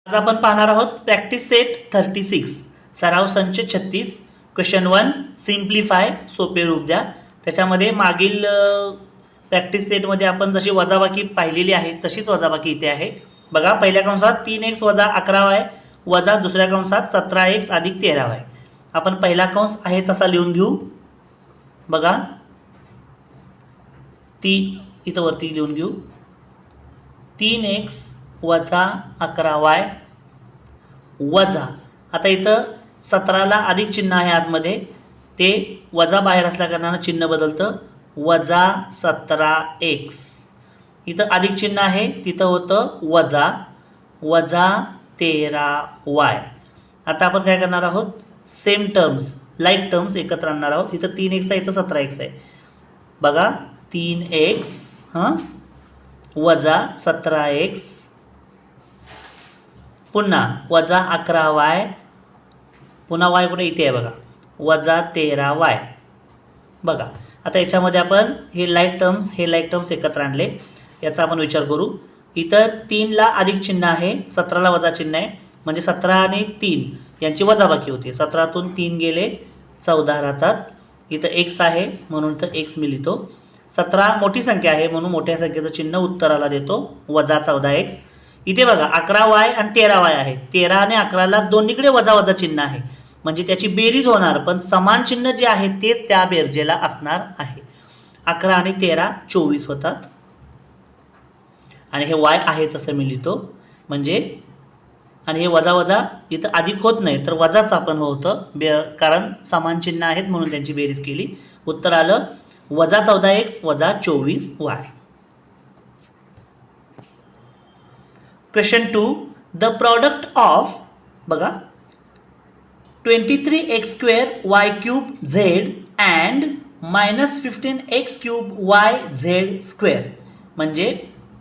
आज आपण पाहणार आहोत प्रॅक्टिस सेट 36 सराव संच 36 क्वेश्चन 1 सिम्प्लिफाय सोपे रूप द्या। त्याच्यामध्ये मागील प्रॅक्टिस सेटमध्ये आपण जशी वजाबाकी पाहिलेली आहे तशीच वजाबाकी इथे आहे। बघा, पहिल्या कंसात 3x वजा 11y वजा दुसऱ्या कंसात 17x अधिक 13y। आपण पहिला कंस आहे तसा लिहून घेऊ। बघा, इथं वरती लिहून घेऊ 3x वजा 11y वजा, आता इथं 17ला अधिक चिन्ह आहे आतमध्ये, ते वजा बाहेर असल्या कारणानं चिन्ह बदलतं, वजा 17x। इथं अधिक चिन्ह आहे तिथं होतं वजा, वजा 13y। आता आपण काय करणार आहोत, सेम टर्म्स लाईक टर्म्स एकत्र आणणार आहोत। इथं 3x आहे, इथं 17x आहे। बघा, 3x वजा 17x पुन्हा वजा 11y, पुन्हा y कुठे इथे आहे बघा, वजा 13y। बघा, आता याच्यामध्ये आपण हे लाईक टर्म्स एकत्र आणले, याचा आपण विचार करू। इथं 3ला अधिक चिन्ह आहे, 17ला वजा चिन्ह आहे, म्हणजे 17 आणि 3 यांची वजाबाकी होते। 17तून 3 गेले 14 राहतात। इथं x आहे म्हणून तर x मी लिहितो। 17 मोठी संख्या आहे म्हणून मोठ्या संख्येचं चिन्ह उत्तराला देतो, वजा 14x। इथे बघा 11y आणि 13y आहे, 13 आणि 11ला दोन्हीकडे वजा वजा चिन्ह आहे, म्हणजे त्याची बेरीज होणार, पण समान चिन्ह जे आहे तेच त्या बेरजेला असणार आहे। 11 आणि 13 24 होतात, आणि हे y आहे तसं मी लिहितो, म्हणजे आणि हे वजा वजा इथं अधिक होत नाही तर वजाच आपण होतं, कारण समान चिन्ह आहेत म्हणून त्यांची बेरीज केली। उत्तर आलं वजा 14x वजा 24y। Question 2 the product of, बघा, 23x² y³ and -15x³ yz², म्हणजे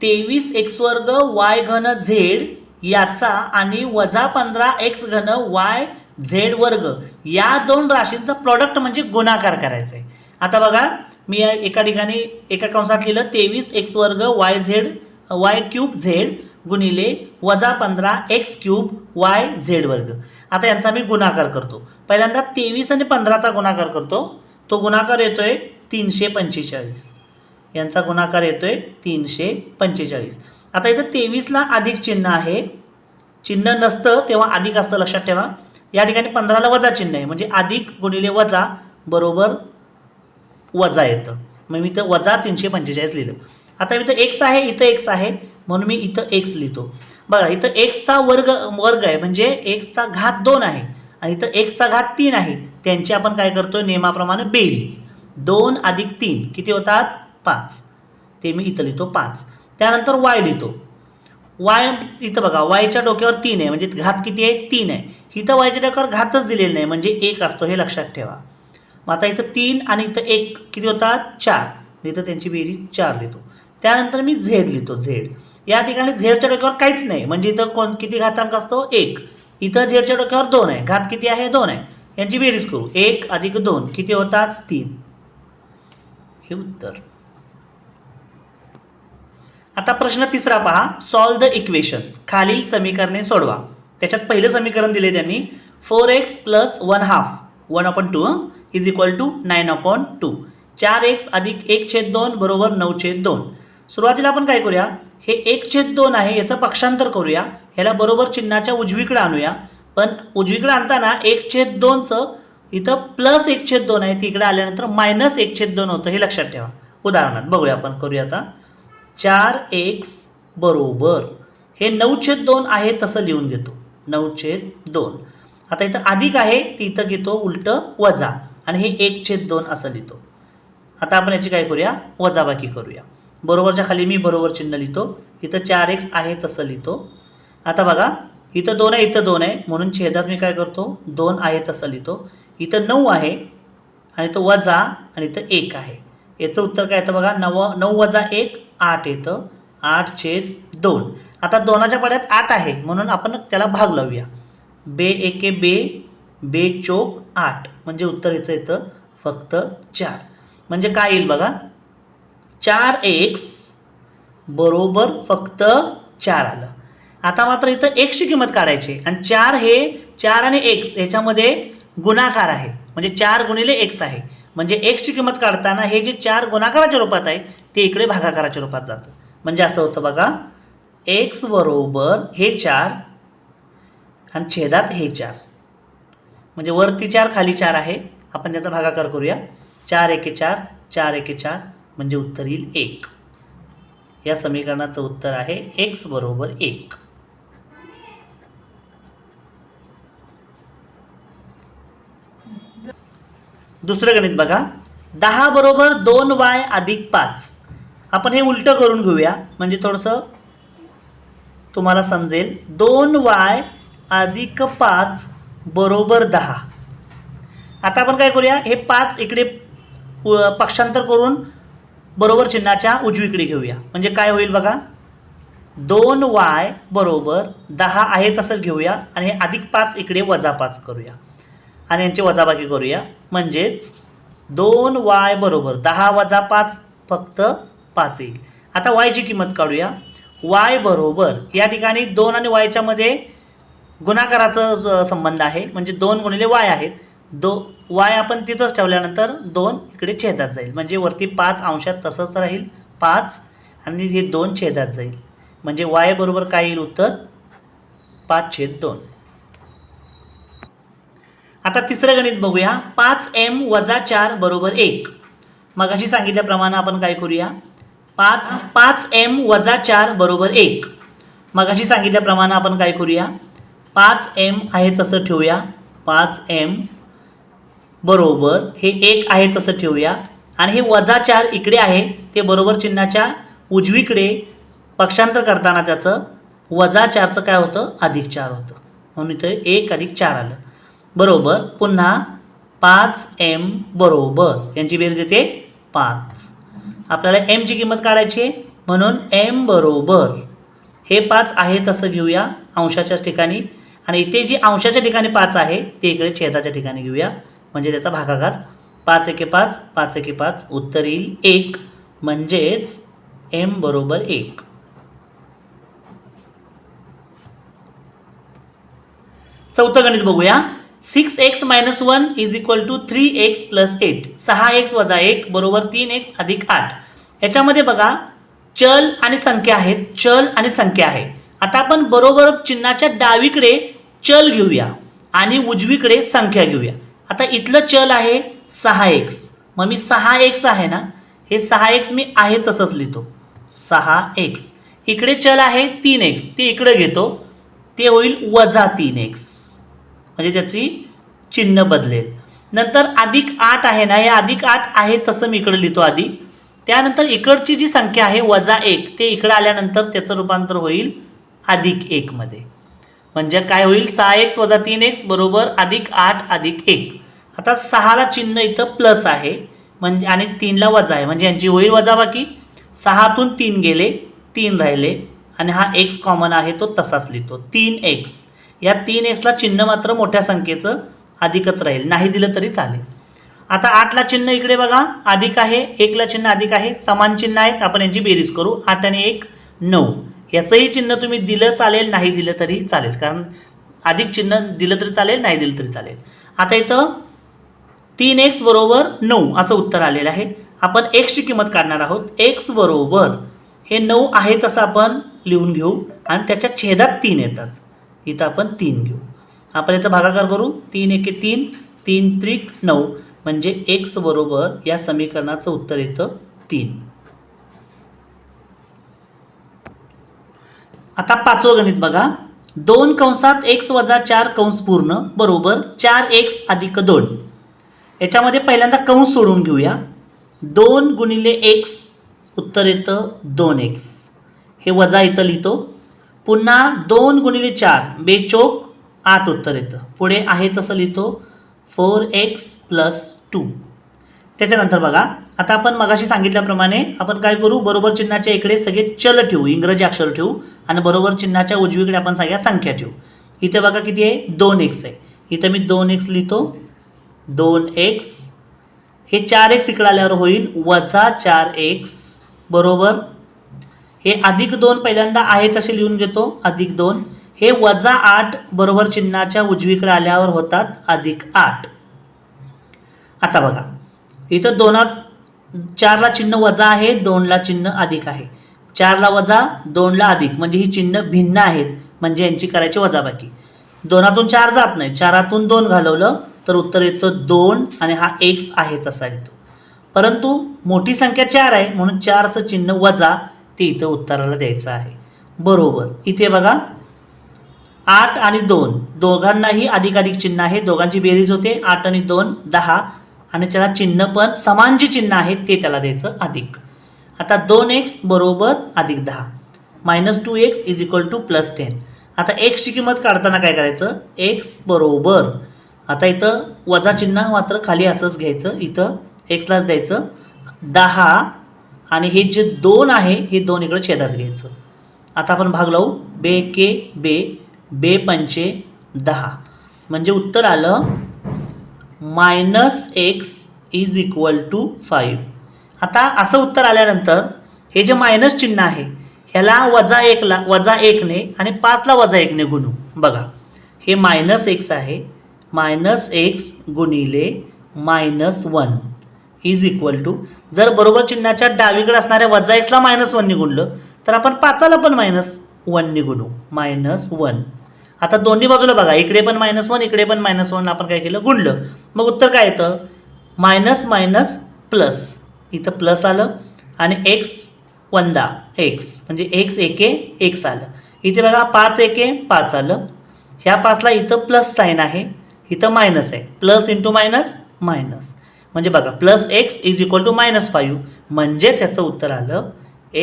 23x² y³ याचा आणि वजा 15x³ yz² या दोन राशींचा प्रोडक्ट म्हणजे गुणाकार करायचा आहे। आता बघा, मी एका ठिकाणी एका कंसात लिहिलं 23x² y³ गुणिले वजा 15x³ yz²। आता यांचा मी गुणाकार करतो। पहिल्यांदा 23 आणि 15चा गुणाकार करतो, तो गुणाकार येतोय 345, यांचा गुणाकार येतोय 345। आता इथं 23ला अधिक चिन्ह आहे, चिन्ह नसतं तेव्हा अधिक असतं लक्षात ठेवा। या ठिकाणी 15ला वजा चिन्ह आहे, म्हणजे अधिक गुणिले वजा बरोबर वजा येतं, मग मी इथं वजा 345 लिहिलं। आता इथं x आहे, इथं x आहे म्हणून मी इथं x लिहितो। बघा, इथं x चा वर्ग आहे, म्हणजे x चा घात 2 आहे, आणि इथं x चा घात 3 आहे, त्यांची आपण काय करतोय नियमाप्रमाणे बेरीज। 2 अधिक 3 किती होतात 5, ते मी इथं लिहितो 5। त्यानंतर y लिहितो, y इथं बघा y च्या डोक्यावर 3 आहे, म्हणजे घात किती आहे 3 आहे, इथं y च्या डोक्यावर घातच दिलेलं नाही म्हणजे 1 असतो, हे लक्षात ठेवा। मग आता इथं 3 आणि इथं 1 किती होतात 4, इथं त्यांची बेरीज 4 लिहितो। त्यानंतर मी z लिहितो, z या ठिकाणी z च्या डोक्यावर काहीच नाही, म्हणजे इथं किती घातांक असतो 1, इथं z च्या डोक्यावर 2 आहे, घात किती आहे 2 आहे, यांची बेरीज करू, 1 अधिक 2 किती होतात 3, हे उत्तर। आता प्रश्न तिसरा पहा, सॉल्व द इक्वेशन, खालील समीकरणे सोडवा। त्याच्यात पहिलं समीकरण दिले त्यांनी 4x + 1/2 1/2 is equal to 9/2, 4x अधिक 1/2 बरोबर 9/2। सुरुवातीला आपण काय करूया, हे 1/2 आहे याचं पक्षांतर करूया, ह्याला बरोबर चिन्हाच्या उजवीकडे आणूया, पण उजवीकडे आणताना 1/2चं इथं +1/2 आहे, तिकडे आल्यानंतर -1/2 होतं, हे लक्षात ठेवा। उदाहरणात बघूया आपण, करूया आता। 4x बरोबर हे 9/2 आहे तसं लिहून घेतो, 9/2। आता इथं अधिक आहे ती इथं घेतो उलटं वजा, आणि हे 1/2 असं लिहितो। आता आपण याची काय करूया, वजाबाकी करूया। बरोबरच्या खाली मी बरोबर चिन्ह लिहितो, इथं 4x आहे तसं लिहितो। आता बघा, इथं 2 आहे, इथं 2 आहे, म्हणून छेदात मी काय करतो 2 आहे तसं लिहितो। इथं 9 आहे आणि इथं वजा, आणि इथं 1 आहे, याचं उत्तर काय येतं बघा, 9 वजा 1 8 येतं, 8/2। आता 2च्या पाड्यात 8 आहे म्हणून आपण त्याला भाग लावूया, बे एके बे, बे चोक 8, म्हणजे उत्तर याचं येतं फक्त 4। म्हणजे काय येईल बघा, 4x बरोबर फक्त 4 आलं। आता मात्र इथं एक्सची किंमत काढायची आणि 4 हे 4 आणि एक्स याच्यामध्ये गुणाकार आहे, म्हणजे 4 गुणिले एक्स आहे. म्हणजे एक्सची किंमत काढताना हे जे 4 गुणाकाराच्या रूपात आहे ते इकडे भागाकाराच्या रूपात जातं. म्हणजे असं होतं बघा, एक्स बरोबर हे 4 आणि छेदात हे 4, म्हणजे वरती 4 खाली 4 आहे. आपण त्याचा भागाकार करूया. 4 एके 4, 4 एके 4, म्हणजे उत्तर येईल 1. या समीकरणाचं उत्तर आहे एक्स बरोबर 1. दुसरं गणित बघा, 10 बरोबर 2y अधिक 5. आपण हे उलटं करून घेऊया म्हणजे थोडंसं तुम्हाला समजेल. 2y अधिक 5 बरोबर 10. आता आपण काय करूया, हे 5 इकडे पक्षांतर करून बरोबर चिन्हाच्या उजवीकडे घेऊया. म्हणजे काय होईल बघा, 2y बरोबर 10 आहे तसंच घेऊया आणि हे अधिक 5 इकडे वजा 5 करूया आणि यांची वजाबाकी करूया. म्हणजेच 2y बरोबर 10 वजा 5 फक्त 5 येईल. आता y ची किंमत काढूया. y बरोबर या ठिकाणी 2 आणि y च्या मध्ये गुणाकाराचा संबंध आहे, म्हणजे 2 गुणिले y आहेत. y आपण तिथंच ठेवल्यानंतर 2 इकडे छेदात जाईल, म्हणजे वरती 5 अंशात तसंच राहील 5 आणि हे 2 छेदात जाईल. म्हणजे y बरोबर काय येईल उत्तर 5/2. आता तिसरं गणित बघूया. 5m वजा 4 बरोबर 1. मगाशी सांगितल्याप्रमाणे आपण काय करूया, 5m वजा 4 बरोबर 1. मगाशी सांगितल्याप्रमाणे आपण काय करूया, 5m आहे तसं ठेवूया. 5m बरोबर हे 1 आहे तसं ठेवूया आणि हे वजा 4 इकडे आहे ते बरोबर चिन्हाच्या उजवीकडे पक्षांतर करताना त्याचं वजा 4चं काय होतं अधिक 4 होतं, म्हणून इथं 1 अधिक 4 आलं. बरोबर पुन्हा 5m बरोबर यांची बेरीज येते 5. आपल्याला m ची किंमत काढायची आहे, म्हणून m बरोबर हे 5 आहे तसं घेऊया अंशाच्याच ठिकाणी आणि इथे जी अंशाच्या ठिकाणी 5 आहे ते इकडे छेदाच्या ठिकाणी घेऊया. म्हणजे त्याचा भागाकार 5 एके 5, 5 एके 5, उत्तर येईल 1. म्हणजेच m बरोबर 1. चौथं गणित बघूया. 6x - 1 = 3x + 8. 6x - 1 बरोबर 3x अधिक 8. याच्यामध्ये बघा चल आणि संख्या आहेत, चल आणि संख्या आहे. आता आपण बरोबर चिन्हाच्या डावीकडे चल घेऊया आणि उजवीकडे संख्या घेऊया. आता इथलं चल आहे 6x, मग मी 6x आहे ना, हे 6x मी आहे तसंच लिहितो 6x. इकडे चल आहे 3x, ते इकडे घेतो, ते होईल वजा 3x, म्हणजे त्याची चिन्ह बदलेल. नंतर अधिक 8 आहे ना, हे अधिक 8 आहे तसं मी इकडे लिहितो आधी. त्यानंतर इकडची जी संख्या आहे वजा 1 ते इकडे आल्यानंतर त्याचं रूपांतर होईल अधिक 1 मध्ये. म्हणजे काय होईल 6x वजा 3x बरोबर अधिक 8 अधिक 1. आता 6ला चिन्ह इथं प्लस आहे म्हणजे आणि 3ला वजा आहे, म्हणजे यांची होईल वजाबाकी. 6तून 3 गेले, 3 राहिले आणि हा x कॉमन आहे तो तसाच लिहितो 3x. या 3xला चिन्ह मात्र मोठ्या संख्येचं अधिकच राहील, नाही दिलं तरी चालेल. आता 8ला चिन्ह इकडे बघा अधिक आहे, 1ला चिन्ह अधिक आहे, समान चिन्ह आहेत. आपण यांची बेरीज करू. 8 आणि 1 9. याचंही चिन्ह तुम्ही दिलं चालेल, नाही दिलं तरी चालेल, कारण अधिक चिन्ह दिलं तरी चालेल, नाही दिलं तरी चालेल. आता इथं 3x बरोबर 9 असं उत्तर आलेलं आहे. आपण x ची किंमत काढणार आहोत. x बरोबर हे 9 आहे तसं आपण लिहून घेऊ आणि त्याच्या छेदात 3 येतात, इथं आपण 3 घेऊ. आपण याचा भागाकार करू. 3 एके 3, 3 त्रिक 9, म्हणजे x बरोबर या समीकरणाचं उत्तर येतं 3. आता पाचवं गणित बघा. 2 कंसात x वजा 4 कंस पूर्ण बरोबर 4x अधिक 2. याच्यामध्ये पहिल्यांदा कंस सोडून घेऊया. 2 गुणिले x उत्तर येतं 2x, हे वजा इथं लिहितो. पुन्हा 2 गुणिले 4 बेचोक 8 उत्तर येतं, पुढे आहे तसं लिहितो 4x + 2. त्याच्यानंतर बघा आता आपण मगाशी सांगितल्याप्रमाणे आपण काय करू, बरोबर चिन्हाच्या इकडे सगळे चल ठेवू, इंग्रजी अक्षर ठेवू आणि बरोबर चिन्हाच्या उजवीकडे आपण सगळ्या संख्या ठेवू. इथे बघा किती आहे 2x आहे, इथं मी 2x लिहितो 2x. हे 4x इकडे आल्यावर होईल वजा 4x बरोबर हे +2 पहिल्यांदा आहे तसे लिहून घेतो, +2. हे -8 बरोबर चिन्हाच्या उजवीकडे आल्यावर होतात +8. आता बघा इथं 4ला चिन्ह वजा आहे, 2ला चिन्ह अधिक आहे. 4ला वजा, 2ला अधिक, म्हणजे ही चिन्ह भिन्न आहेत, म्हणजे यांची करायची वजाबाकी. 2तून 4 जात नाही, 4तून 2 घालवलं तर उत्तर येतं 2 आणि हा x आहे तसा येतो. परंतु मोठी संख्या 4 आहे म्हणून 4चं चिन्ह वजा ते इथं उत्तराला द्यायचं आहे. बरोबर इथे बघा 8 आणि 2 दोघांनाही अधिक चिन्ह आहे, दोघांची बेरीज होते 8 आणि 2 10 आणि त्याला चिन्ह पण समान जी चिन्ह आहेत ते त्याला द्यायचं अधिक. आता 2x बरोबर +10 -2x = +10. आता x ची किंमत काढताना काय करायचं, x बरोबर आता इथं वजा चिन्ह मात्र खाली असंच घ्यायचं, इथं x लाच द्यायचं 10 आणि हे जे 2 आहे हे 2 इकडे छेदात घ्यायचं. आता आपण भाग लावू, बे पंचे 10 म्हणजे उत्तर आलं -x = 5. आता असं उत्तर आल्यानंतर हे जे मायनस चिन्ह आहे ह्याला -1 ने आणि 5ला -1 गुणू. बघा हे -x आहे, -x गुणिले -1 = जर बरोबर चिन्हाच्या डावीकडे असणाऱ्या -x ला -1 ने गुणलं तर आपण 5ला पण -1 ने गुणू, -1. आता दोन्ही बाजूला बघा, इकडे पण -1 इकडे पण -1 आपण काय केलं, गुणलं. मग उत्तर काय येतं, मायनस मायनस प्लस, इथं प्लस आलं आणि x वंदा x म्हणजे x एके x आलं. इथे बघा 5 एके 5 आलं, ह्या 5ला इथं प्लस साईन आहे, इथं मायनस आहे, प्लस इंटू मायनस मायनस, म्हणजे बघा +x = -5 म्हणजेच याचं उत्तर आलं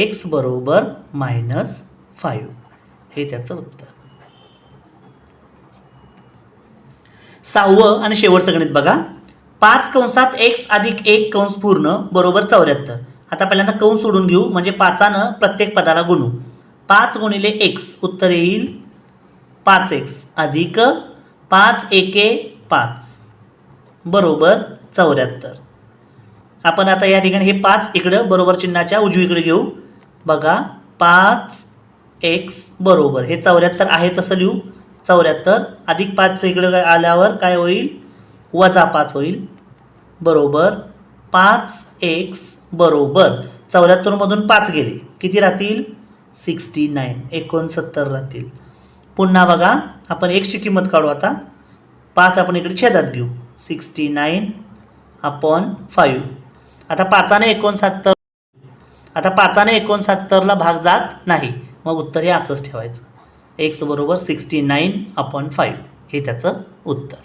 x बरोबर -5. हे त्याचं उत्तर. 6वं आणि शेवटचं गणित बघा, 5 कंसात x अधिक 1 कंस पूर्ण बरोबर 74. आता पहिल्यांदा कंस सोडून घेऊ म्हणजे 5नं प्रत्येक पदाला गुणू. 5 गुणिले x उत्तर येईल 5x अधिक 5 एके 5 बरोबर 74. आपण आता या ठिकाणी हे 5 इकडं बरोबर चिन्हाच्या उजवीकडे घेऊ. बघा 5x बरोबर हे 74 आहे तसं लिहू, 74 अधिक 5 इकडे आल्यावर काय होईल, -5 होईल बरोबर 5x बरोबर 74 मधून 5 गेले किती राहतील, 69 राहतील. पुन्हा बघा आपण x ची किंमत काढू. आता 5 आपण इकडे छेदात घेऊ, 69/5. आता 5ने 69ला भाग जात नाही, मग उत्तर हे असंच ठेवायचं, x बरोबर 69/5 हे त्याचं उत्तर.